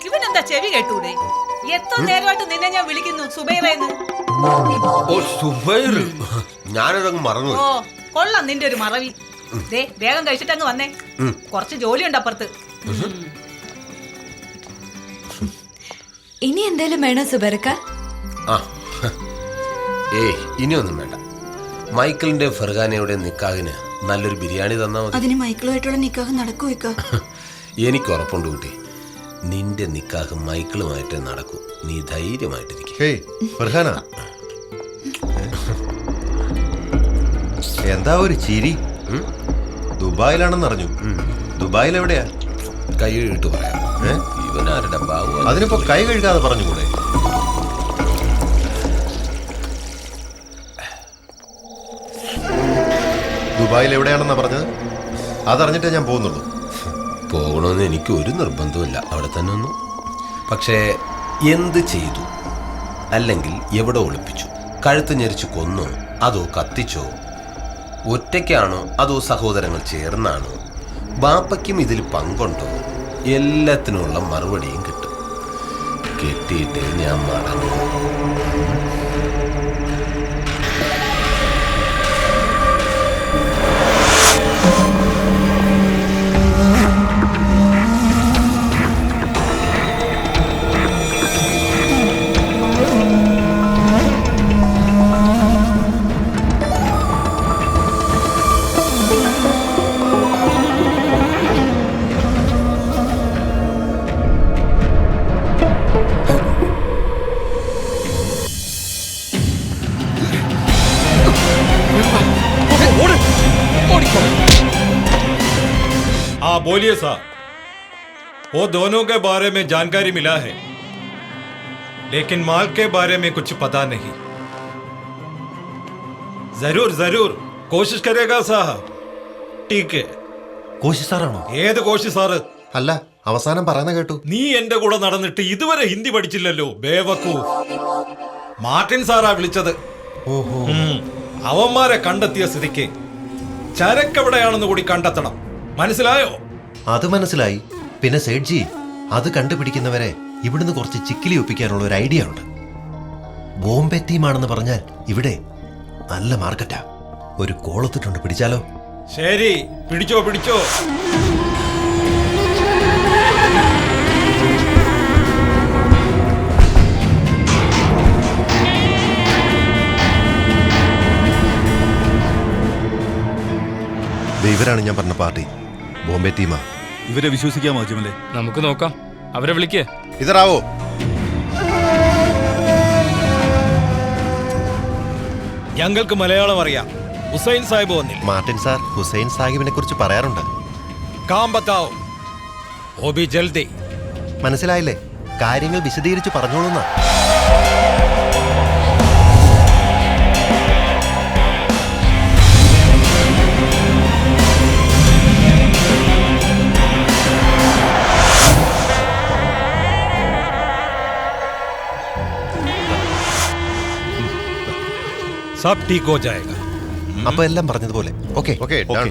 ഇവനെന്താ ചെവി കേട്ടൂടെ? എത്ര നേരമായിട്ട് നിന്നെ ഞാൻ വിളിക്കുന്നു സുബൈറേന്ന്. ഓ സുബൈർ, ഞാനതങ്ങ് മറന്നു. ഓ കൊള്ളാം നിന്റെ ഒരു മറവി. ദേ വേഗം കഴിച്ചിട്ട് അങ്ങ് വന്നേ, കുറച്ച് ജോലിയുണ്ട് അപ്പുറത്ത്. ഇനി എന്തേലും വേണോ സുബൈർക്ക? ആ ഇനിയൊന്നും വേണ്ട. മൈക്കിളിന്റെ ഫർഹാനയുടെ നിക്കാഹിന് നല്ലൊരു ബിരിയാണി തന്നാ മതി. അതിന് മൈക്കിളുമായിട്ടുള്ള നിക്കാഹ് നടക്കുവോ? എനിക്ക് ഉറപ്പുണ്ട് കുട്ടി, നിന്റെ നിക്കാഹ് മൈക്കിളുമായിട്ട് നടക്കൂ. നീ ധൈര്യമായിട്ടിരിക്കും. ഫർഹാന, എന്താ ഒരു ചിരി? ദുബായിലാണെന്ന് അറിഞ്ഞു. ദുബായിൽ എവിടെയാ? കൈ കഴുകിട്ട് പറയാം. ഇവനാരുടെ ബാബു. അതിനിപ്പോ കൈ കഴുകാതെ പറഞ്ഞുകൂടെ? ദുബായിൽ എവിടെയാണെന്നാ പറഞ്ഞത്? അതറിഞ്ഞിട്ടേ ഞാൻ പോകുന്നുള്ളൂ. പോകണമെന്ന് എനിക്ക് ഒരു നിർബന്ധമില്ല, അവിടെ തന്നെ ഒന്നും. പക്ഷേ എന്ത് ചെയ്തു, അല്ലെങ്കിൽ എവിടെ ഒളിപ്പിച്ചു? കഴുത്ത് ഞെരിച്ചു കൊന്നോ, അതോ കത്തിച്ചോ? ഒറ്റയ്ക്കാണോ അതോ സഹോദരങ്ങൾ ചേർന്നാണോ? ബാപ്പയ്ക്കും ഇതിൽ പങ്കുണ്ടോ? എല്ലാത്തിനുള്ള മറുപടിയും കിട്ടും. കെട്ടിയിട്ട് ഞാൻ മടങ്ങും. हाँ बोलिए साहब, वो दोनों के बारे में जानकारी मिला है, लेकिन माल के बारे में कुछ पता नहीं। जरूर जरूर कोशिश करेगा साहब. ठीक है. കോശി സാറാണോ? ഏത് കോശി സാറ്? അല്ല, അവസാനം പറയുന്ന കേട്ടു. നീ എന്റെ കൂടെ നടന്നിട്ട് ഇതുവരെ ഹിന്ദി പഠിച്ചില്ലല്ലോ ബേവക്കൂ. മാർട്ടിൻ സാറാ വിളിച്ചത്. ഓഹോ, അവന്മാരെ കണ്ടെത്തിയ സ്ഥിതിക്ക് ചരക്കെവിടെയാണെന്ന് കൂടി കണ്ടെത്തണം. മനസ്സിലായോ? അത് മനസ്സിലായി. പിന്നെ സേഠ്ജി, അത് കണ്ടുപിടിക്കുന്നവരെ ഇവിടുന്ന് കുറച്ച് ചിക്കിലി ഒപ്പിക്കാനുള്ള ഒരു ഐഡിയ ഉണ്ട്. ബോംബെ ടീമാണെന്ന് പറഞ്ഞാൽ ഇവിടെ നല്ല മാർക്കറ്റാ. ഒരു കോളത്തിട്ടുണ്ട്, പിടിച്ചാലോ? ശരി, പിടിച്ചോ പിടിച്ചോ. ഇവരാണ് ഞാൻ പറഞ്ഞ പാർട്ടി, ബോംബെ ടീമാ. ഇവരെ വിശ്വസിക്കാമോ അജ്മലെ? നമുക്ക് നോക്കാം. അവരെ വിളിക്കേ. ഇതറാവോ? ഞങ്ങൾക്ക് മലയാളം അറിയാം. ഹുസൈൻ സാഹിബ് വന്നില്ല. മാർട്ടിൻ സാർ ഹുസൈൻ സാഹിബിനെ കുറിച്ച് പറയാറുണ്ട്. കാം ബത്താओ, ഓ ബി ജൽദി. മനസ്സിലായില്ലേ? കാര്യങ്ങൾ വിശദീകരിച്ച് പറഞ്ഞോളൂന്നാ. सब ठीक हो जाएगा. അപ്പൊ എല്ലാം പറഞ്ഞതുപോലെ. ഓക്കെ.